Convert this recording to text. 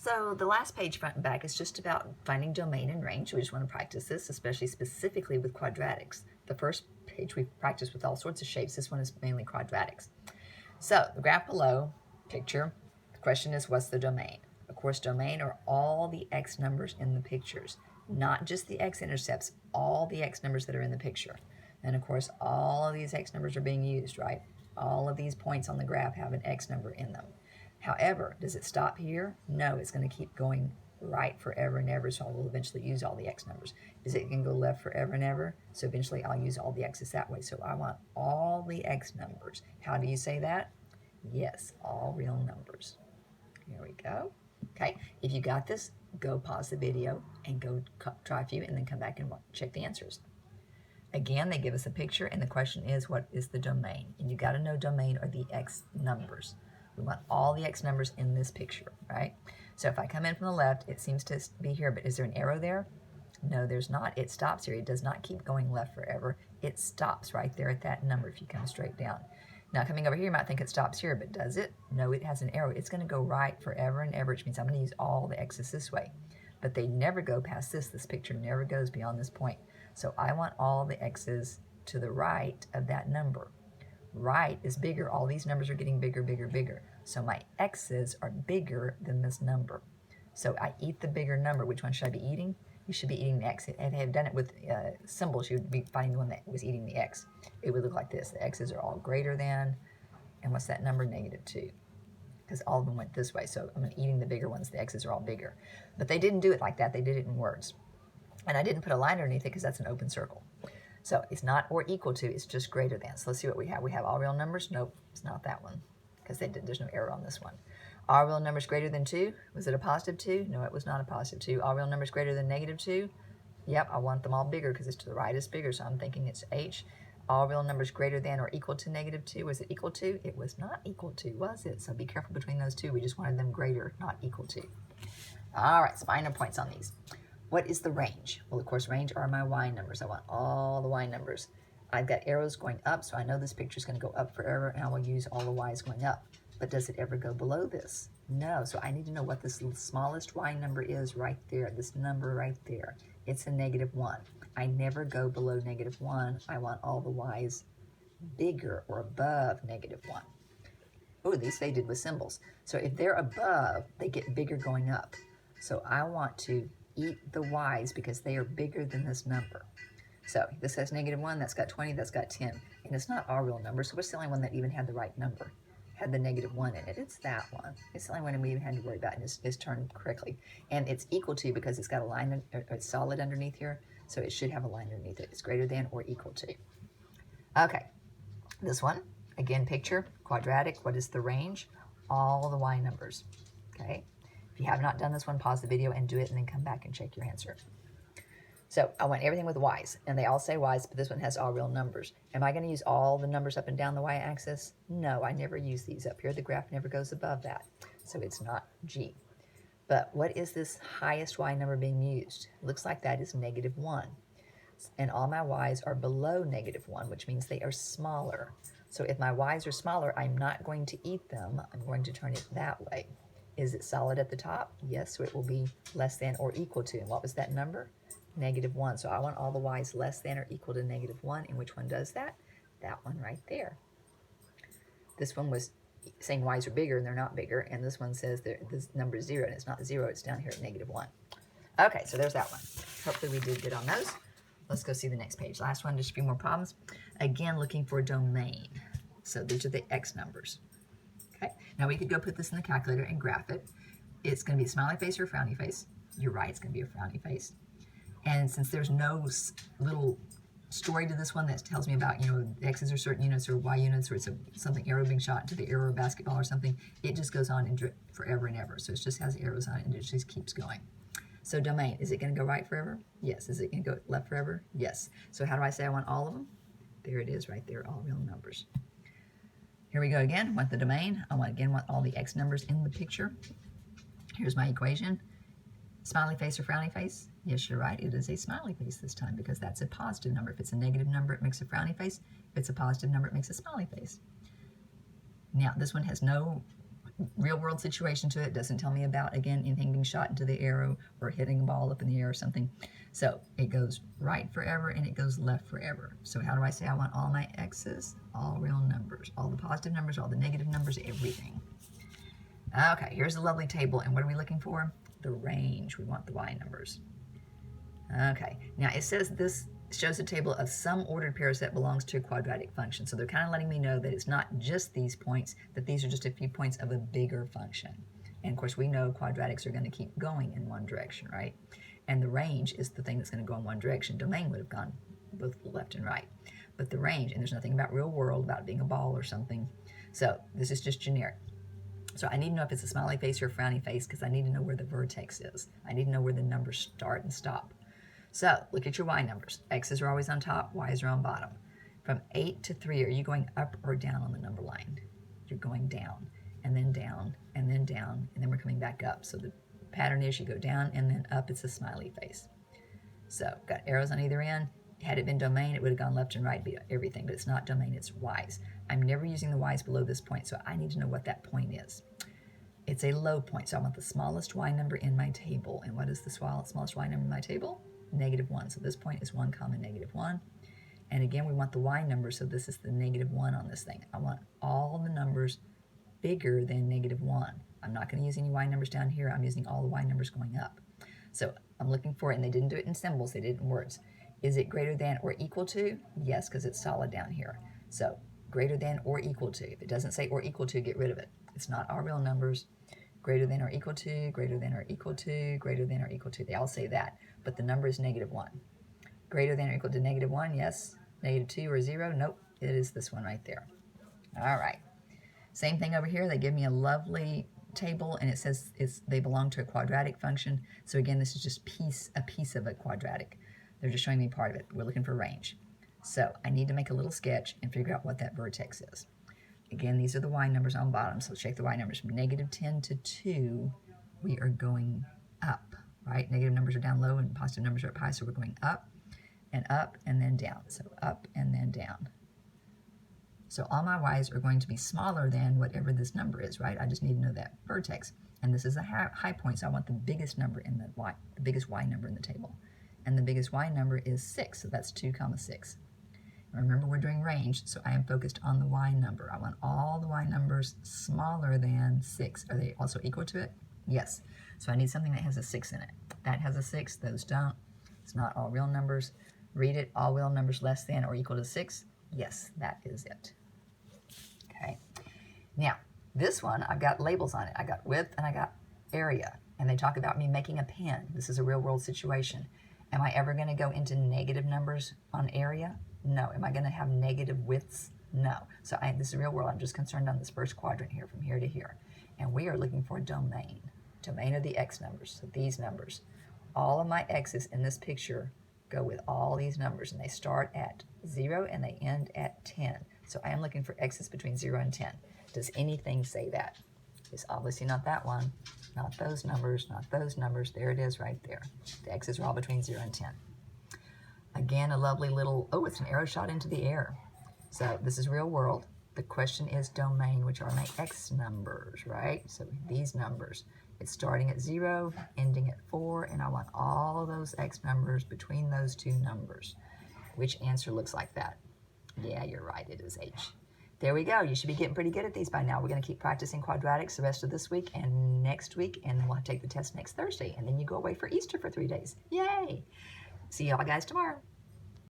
So the last page, front and back, is just about finding domain and range. We just want to practice this, especially specifically with quadratics. The first page we practiced with all sorts of shapes. This one is mainly quadratics. So the graph below, picture, the question is, what's the domain? Of course, domain are all the x numbers in the pictures, not just the x-intercepts, all the x numbers that are in the picture. And of course, all of these x numbers are being used, right? All of these points on the graph have an x number in them. However, does it stop here? No, it's going to keep going right forever and ever, so I will eventually use all the x numbers. Is it going to go left forever and ever? So eventually I'll use all the x's that way. So I want all the x numbers. How do you say that? Yes, all real numbers. Here we go. Okay, if you got this, go pause the video and go try a few and then come back and check the answers. Again, they give us a picture and the question is, what is the domain? And you got to know domain are the x numbers. We want all the x numbers in this picture, right? So if I come in from the left, it seems to be here, but is there an arrow there? No, there's not. It stops here. It does not keep going left forever. It stops right there at that number if you come straight down. Now coming over here, you might think it stops here, but does it? No, it has an arrow. It's going to go right forever and ever, which means I'm going to use all the x's this way. But they never go past this. This picture never goes beyond this point. So I want all the x's to the right of that number. Right is bigger. All these numbers are getting bigger, bigger, bigger. So my x's are bigger than this number. So I eat the bigger number. Which one should I be eating? You should be eating the x. If I had done it with symbols, you would be finding the one that was eating the x. It would look like this. The x's are all greater than, and what's that number? -2. Because all of them went this way. So I'm eating the bigger ones. The x's are all bigger. But they didn't do it like that. They did it in words. And I didn't put a line underneath it because that's an open circle. So it's not or equal to, it's just greater than. So let's see what we have. We have all real numbers. Nope, it's not that one because there's no arrow on this one. All real numbers greater than 2. Was it a positive 2? No, it was not a positive 2. All real numbers greater than -2. Yep, I want them all bigger because it's to the right is bigger, so I'm thinking it's H. All real numbers greater than or equal to -2. Was it equal to? It was not equal to, was it? So be careful between those two. We just wanted them greater, not equal to. All right, so minor points on these. What is the range? Well, of course, range are my y numbers. I want all the y numbers. I've got arrows going up, so I know this picture is going to go up forever, and I will use all the y's going up. But does it ever go below this? No, so I need to know what this smallest y number is right there, this number right there. It's a -1. I never go below -1. I want all the y's bigger or above -1. Oh, these they did with symbols. So if they're above, they get bigger going up. So I want to eat the y's because they are bigger than this number. So this has -1, that's got 20, that's got 10. And it's not our real number, so what's the only one that even had the right number? Had the -1 in it. It's that one. It's the only one we even had to worry about, and it's turned correctly. And it's equal to because it's got a line, it's solid underneath here, so it should have a line underneath it. It's greater than or equal to. Okay, this one, again, picture, quadratic. What is the range? All the y numbers, okay? If you have not done this one, pause the video and do it, and then come back and check your answer. So I want everything with y's, and they all say y's, but this one has all real numbers. Am I going to use all the numbers up and down the y-axis? No, I never use these up here. The graph never goes above that, so it's not G. But what is this highest y number being used? It looks like that is -1. And all my y's are below -1, which means they are smaller. So if my y's are smaller, I'm not going to eat them. I'm going to turn it that way. Is it solid at the top? Yes, so it will be less than or equal to. And what was that number? -1. So I want all the y's less than or equal to -1. And which one does that? That one right there. This one was saying y's are bigger, and they're not bigger. And this one says that this number is 0, and it's not 0. It's down here at -1. Okay, so there's that one. Hopefully we did good on those. Let's go see the next page. Last one, just a few more problems. Again, looking for domain. So these are the x numbers. Okay, now we could go put this in the calculator and graph it. It's going to be a smiley face or a frowny face. You're right, it's going to be a frowny face. And since there's no little story to this one that tells me about, x's are certain units or y units, or it's something arrow being shot into the arrow or basketball or something, it just goes on and forever and ever. So it just has arrows on it and it just keeps going. So domain, is it going to go right forever? Yes. Is it going to go left forever? Yes. So how do I say I want all of them? There it is right there, all real numbers. Here we go again. Want the domain. I want all the x numbers in the picture. Here's my equation. Smiley face or frowny face? Yes, you're right. It is a smiley face this time because that's a positive number. If it's a negative number, it makes a frowny face. If it's a positive number, it makes a smiley face. Now, this one has no real world situation to it. It doesn't tell me about, again, anything being shot into the air or hitting a ball up in the air or something. So it goes right forever and it goes left forever. So how do I say I want all my x's? All real numbers, all the positive numbers, all the negative numbers, everything. Okay, here's a lovely table, and what are we looking for? The range. We want the y numbers. Okay, now it says this shows a table of some ordered pairs that belongs to a quadratic function. So they're kind of letting me know that it's not just these points, that these are just a few points of a bigger function. And of course, we know quadratics are going to keep going in one direction, right? And the range is the thing that's going to go in one direction. Domain would have gone both left and right. But the range, and there's nothing about real world, about being a ball or something. So this is just generic. So I need to know if it's a smiley face or a frowny face because I need to know where the vertex is. I need to know where the numbers start and stop. So look at your y numbers. X's are always on top, y's are on bottom. From 8 to 3, are you going up or down on the number line? You're going down, and then down, and then down, and then we're coming back up. So the pattern is you go down and then up, it's a smiley face. So got arrows on either end. Had it been domain, it would have gone left and right, everything, but it's not domain, it's y's. I'm never using the y's below this point, so I need to know what that point is. It's a low point, so I want the smallest y number in my table. And what is the smallest y number in my table? -1. So this point is 1, -1. And again, we want the y number, so this is the -1 on this thing. I want all the numbers bigger than -1. I'm not going to use any y numbers down here. I'm using all the y numbers going up. So I'm looking for it, and they didn't do it in symbols, they did it in words. Is it greater than or equal to? Yes, because it's solid down here. So greater than or equal to. If it doesn't say or equal to, get rid of it. It's not all real numbers. Greater than or equal to, greater than or equal to, greater than or equal to. They all say that, but the number is -1. Greater than or equal to -1, yes. -2 or 0, nope. It is this one right there. All right. Same thing over here. They give me a lovely table, and it says they belong to a quadratic function. So again, this is just a piece of a quadratic. They're just showing me part of it. We're looking for range. So I need to make a little sketch and figure out what that vertex is. Again, these are the y numbers on bottom, so check the y numbers. From -10 to 2, we are going up, right? Negative numbers are down low and positive numbers are up high, so we're going up and then down. So up and then down. So all my y's are going to be smaller than whatever this number is, right? I just need to know that vertex. And this is a high point, so I want the biggest number in the biggest y number in the table. And the biggest y number is 6, so that's 2, 6. Remember, we're doing range, so I am focused on the y number. I want all the y numbers smaller than 6. Are they also equal to it? Yes. So I need something that has a 6 in it. That has a 6, those don't. It's not all real numbers. Read it, all real numbers less than or equal to 6. Yes, that is it. Okay. Now, this one, I've got labels on it. I got width and I got area. And they talk about me making a pen. This is a real world situation. Am I ever going to go into negative numbers on area? No. Am I going to have negative widths? No. So this is real world. I'm just concerned on this first quadrant here, from here to here. And we are looking for domain. Domain of the x numbers, so these numbers. All of my x's in this picture go with all these numbers, and they start at 0 and they end at 10. So I am looking for x's between 0 and 10. Does anything say that? It's obviously not that one, not those numbers, not those numbers. There it is right there. The x's are all between 0 and 10. Again, a lovely little, oh, it's an arrow shot into the air. So this is real world. The question is domain, which are my x numbers, right? So these numbers. It's starting at 0, ending at 4, and I want all of those x numbers between those two numbers. Which answer looks like that? Yeah, you're right. It is H. There we go. You should be getting pretty good at these by now. We're going to keep practicing quadratics the rest of this week and next week, and then we'll take the test next Thursday, and then you go away for Easter for 3 days. Yay! See y'all guys tomorrow.